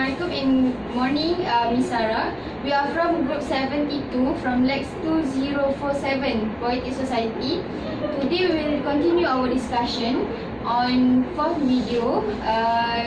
Assalamualaikum and morning, Miss Sarah. We are from group 72 from LAX 2047 Poetic Society. Today we will continue our discussion on fourth video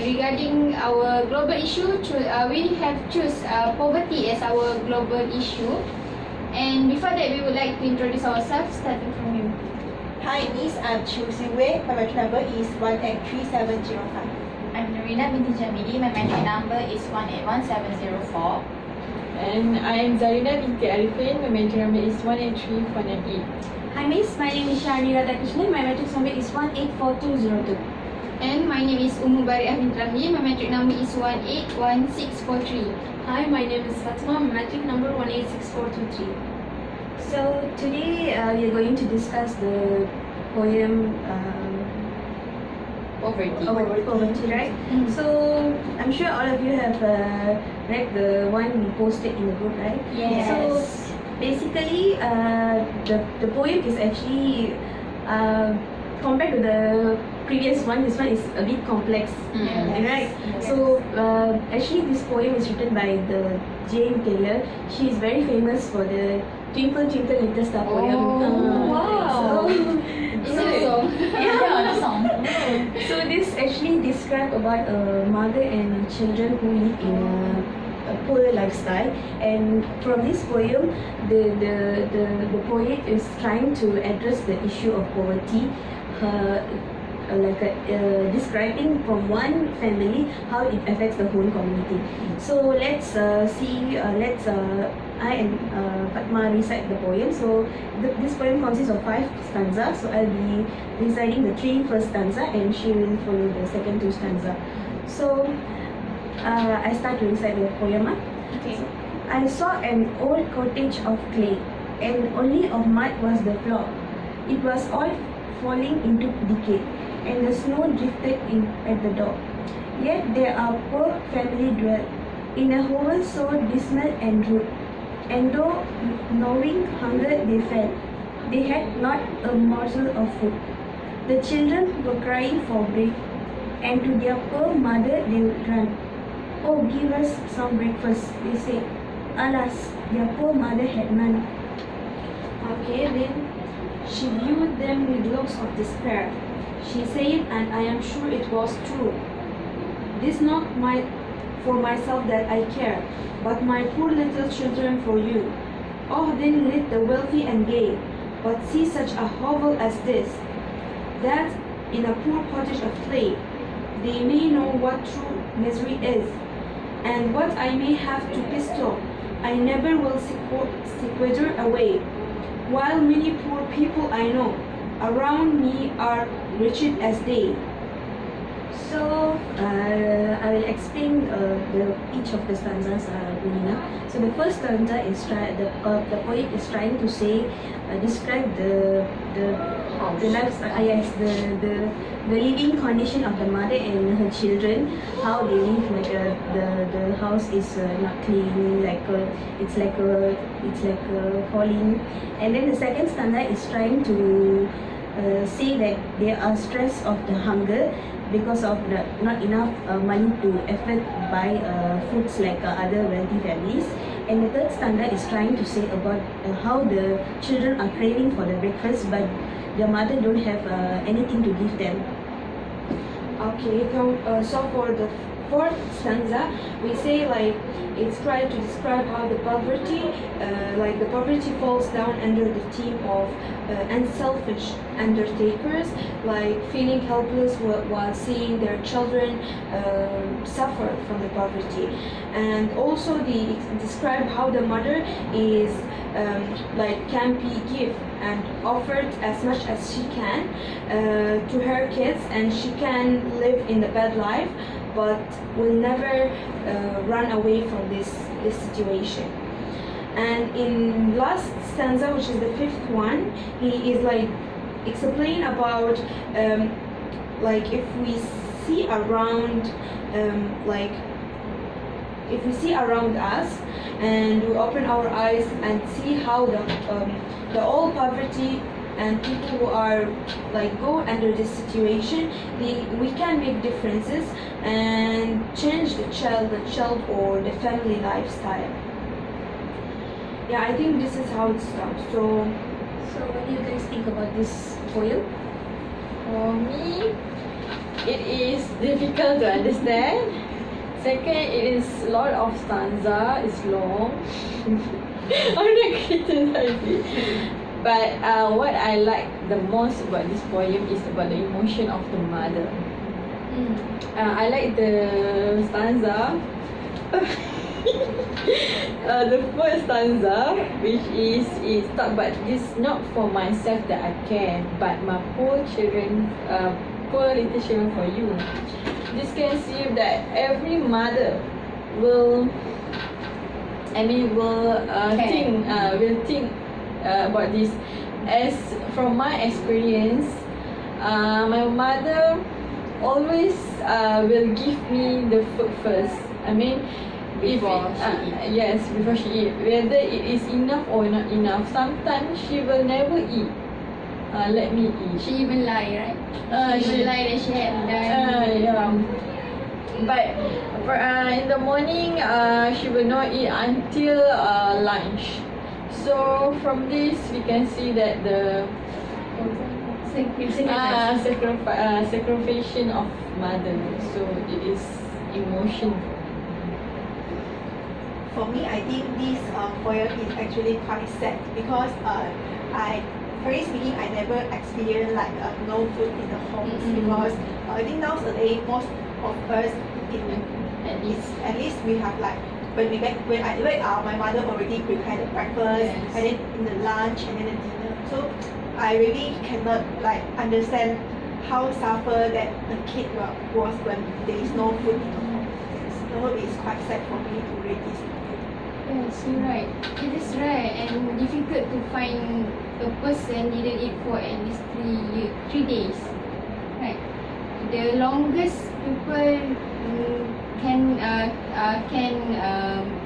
regarding our global issue. We have choose poverty as our global issue. And before that, we would like to introduce ourselves, starting from you. Hi Miss, I'm Chu Singwei. My metric number is 183705. I'm Norina binti Jamili. My metric number is 181704. And I am Zarina binti Arifin. My metric number is 183498. Hi Miss, my name is Shani Radhakrishnan. My metric number is 184202. And my name is Bari'ah binti Ramli. My metric number is 181643. Hi, my name is Fatma. My metric number 186423. So today we are going to discuss the poem Poverty, right? So I'm sure all of you have read the one we posted in the group, right? Yes. So basically, the poem is actually compared to the previous one. This one is a bit complex, right? Yes. So actually, this poem is written by the Jane Taylor. She is very famous for the Twinkle Twinkle Little Star poem. Wow. Is it so? Yeah, the song. So this actually describes about a mother and children who live in a poor lifestyle, and from this poem, the poet is trying to address the issue of poverty, describing from one family how it affects the whole community. So let's I and Fatma recite the poem. So this poem consists of 5 stanzas. So I'll be reciting the 3 first stanza, and she will follow the second 2 stanza. So I start to recite the poem. Okay. So, I saw an old cottage of clay, and only of mud was the floor. It was all falling into decay, and the snow drifted in at the door. Yet there a poor family dwelt in a hovel so dismal and rude. And though knowing hunger they felt, they had not a morsel of food. The children were crying for bread, and to their poor mother they would run. Oh, give us some breakfast, they said. Alas, their poor mother had none. Okay, then she viewed them with looks of despair. She said, and I am sure it was true, "This not for myself that I care, but my poor little children for you. Oh, then let the wealthy and gay but see such a hovel as this, that in a poor cottage of clay they may know what true misery is, and what I may have to bestow I never will squander away, while many poor people I know around me are wretched as they." So I will explain each of the stanzas, Nina. So the first stanza is the poet is trying to say describe the living condition of the mother and her children, how they live, like the house is not clean, it's like falling. And then the second stanza is trying to say that there are stress of the hunger because of the not enough money to afford buy foods like other wealthy families. And the third stanza is trying to say about how the children are craving for the breakfast, but their mother don't have anything to give them. Okay, so for the fourth stanza, we say like it's trying to describe how the poverty falls down under the theme of unselfish undertakers, like feeling helpless while seeing their children suffer from the poverty, and also they describe how the mother is can be give and offered as much as she can to her kids, and she can live in the bad life but will never run away from this situation. And in last stanza, which is the 5th one, he is like explain about if we see around if we see around us and we open our eyes and see how the all poverty and people who are like go under this situation, we can make differences and change the child or the family lifestyle. Yeah, I think this is how it starts. So what do you guys think about this poem? For me, it is difficult to understand. Second, it is a lot of stanza. It's long. I'm not criticizing. But what I like the most about this poem is about the emotion of the mother. I like the stanza. The first stanza, which is talk about this not for myself that I care, but my poor children, poor little children for you. This can see that every mother will think about this. As from my experience, my mother always will give me the food first. Before she eat, whether it is enough or not enough. Sometimes she will never eat. Let me eat. She even lie, right? She even lie that she had done. Yeah. But in the morning, she will not eat until lunch. So from this, we can see that the sacrifice of mother. So it is emotion. For me, I think this poem is actually quite sad because frankly speaking, I never experienced like no food in the homes because I think nowadays most of us at least we have like when I wake up, my mother already prepared the breakfast and then in the lunch and then the dinner. So I really cannot like understand how suffer that a kid was when there is no food in the home. So it's quite sad for me to read this. Yes, you're right. It is rare and difficult to find a person didn't eat for at least 3 days. Right. The longest people can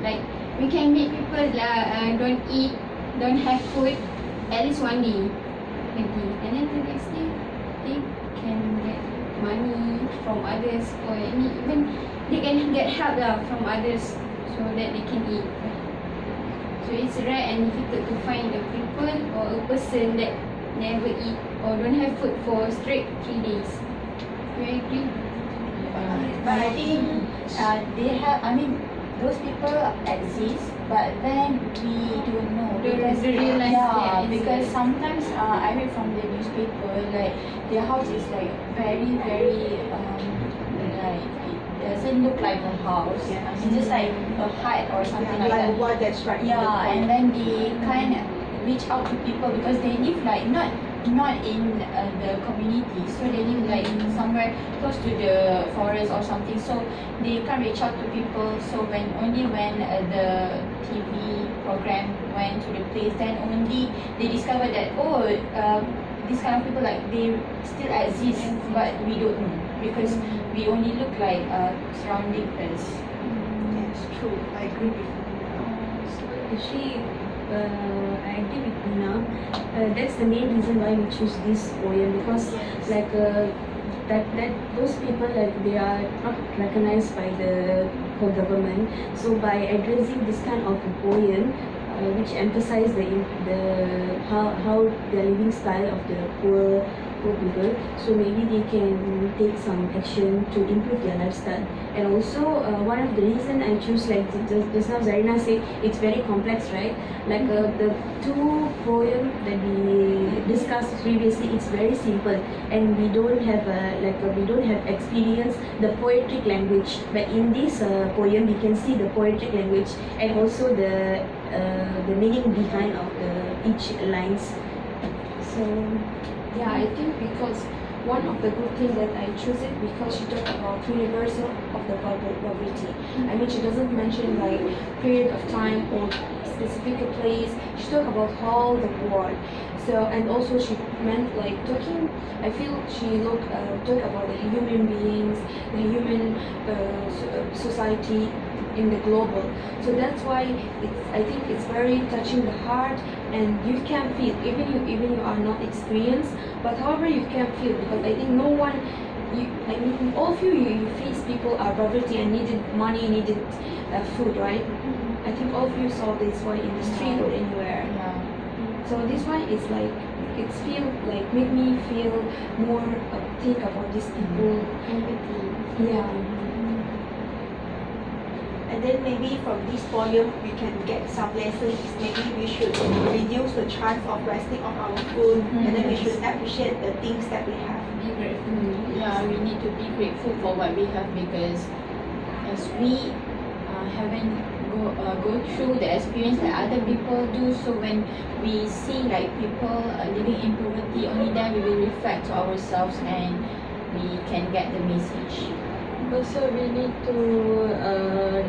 like we can make people don't eat, don't have food at least 1 day, and then the next day they can get money from others or even they can get help from others so that they can eat. So it's rare and difficult to find a people or a person that never eat or don't have food for straight 3 days. Do you agree? But I think those people exist, but then we don't know. Don't realize because sometimes I read from the newspaper like their house is like very like it doesn't look like a house. It's just like a hut or something like that. What that's right. Yeah, and then they kind of reach out to people because they live like not in the community, so they live like somewhere close to the forest or something. So they can't reach out to people. So when the TV program went to the place, then only they discovered that these kind of people like they still exist, but we don't know because we only look like surrounding us. Yes, true. I agree with you. Actually, I agree with Nina. That's the main reason why we choose this poem because like that those people like they are not recognized by the government. So by addressing this kind of a poem, which emphasize how the living style of the poor people, so maybe they can take some action to improve their lifestyle. And also one of the reason I choose, like just now Zarina said, it's very complex, right? Like the two poem that we discussed previously, it's very simple and we don't have we don't have experience the poetic language, but in this poem we can see the poetic language and also the meaning behind of each lines. So Yeah, I think because one of the good things that I choose it because she talked about universal of the poverty. I mean, she doesn't mention like period of time or specific place. She talked about all the world. So and also she meant like talking. I feel she talk about the human beings, the human society in the global. So that's why I think it's very touching the heart, and you can feel even you are not experienced, but however you can feel, because I think no one. I mean, all of you face people are poverty and needed money, needed food, right? I think all of you saw this one in the street or anywhere. Yeah. So this one is like, it's feel like make me feel more think about these people. Yeah. And then maybe from this poem we can get some lessons. Maybe we should reduce the chance of wasting of our food, and then we should appreciate the things that we have. Be grateful. Yeah, we need to be grateful for what we have, because as we haven't go through the experience that other people do, so when we see like people living in poverty, only then we will reflect to ourselves and we can get the message. Also, we need to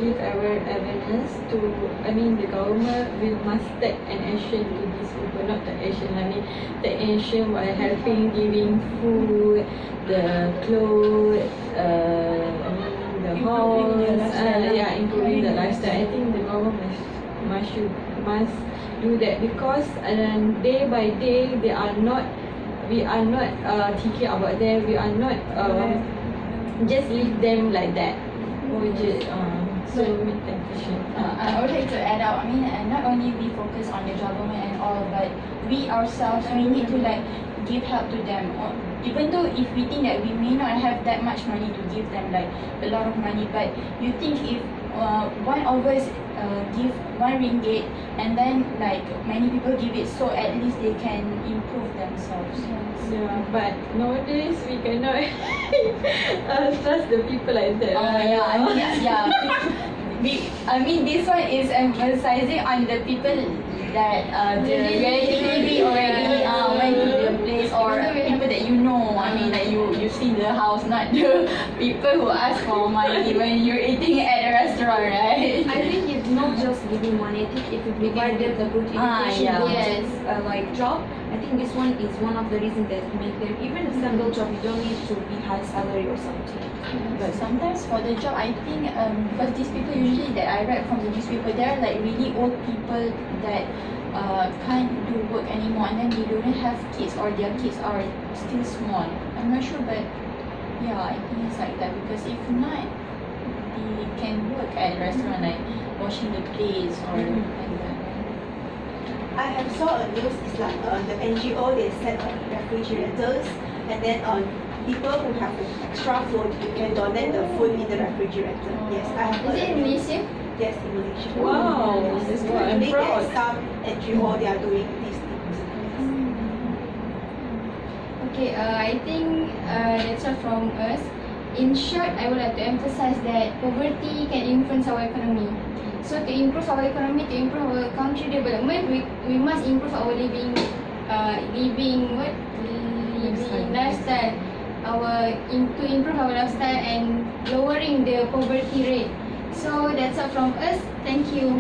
give our awareness to, I mean, the government will must take an action to these people, not take action, I mean, take action by helping, giving food, the clothes, I mean, the house, yeah, improving the lifestyle. I think the government must do that, because day by day we are not thinking about them. We are not just leave them like that. Or just so with temptation. I would like to add up, I mean, not only we focus on the government and all, but we ourselves, we need to like give help to them. Or even though if we think that we may not have that much money to give them, like a lot of money, but you think if one of us give RM1 and then like many people give it, so at least they can improve themselves. Yeah, but nowadays we cannot trust the people like that. Yeah, I mean, yeah. I mean, this one is emphasizing on the people that the relatively already went to the place, or people that you know. I mean, like you see the house, not the people who ask for money when you're eating at a restaurant, right? I think it's not just giving money. I think if you provide them the good education, yeah. good, like job, I think this one is one of the reasons that make them, even a simple job, you don't need to be high salary or something. But sometimes for the job, I think because these people usually that I read from the newspaper, they're like really old people that can't do work anymore, and then they don't have kids, or their kids are still small. I'm not sure, but yeah, I think it's like that, because if not, they can work at a restaurant, like washing the plates or like that. I have saw a news. It's like the NGO, they set refrigerators, and then people who have extra food, you can donate the food in the refrigerator. Yes, I have heard Is it in of news. Malaysia? Yes, in Malaysia. Wow, Yes. that's good. I'm Maybe proud. there's some NGO they are doing these things. Okay, I think that's all from us. In short, I would like to emphasize that poverty can influence our economy. So to improve our economy, to improve our country development, we must improve our living lifestyle. To improve our lifestyle and lowering the poverty rate. So that's all from us. Thank you.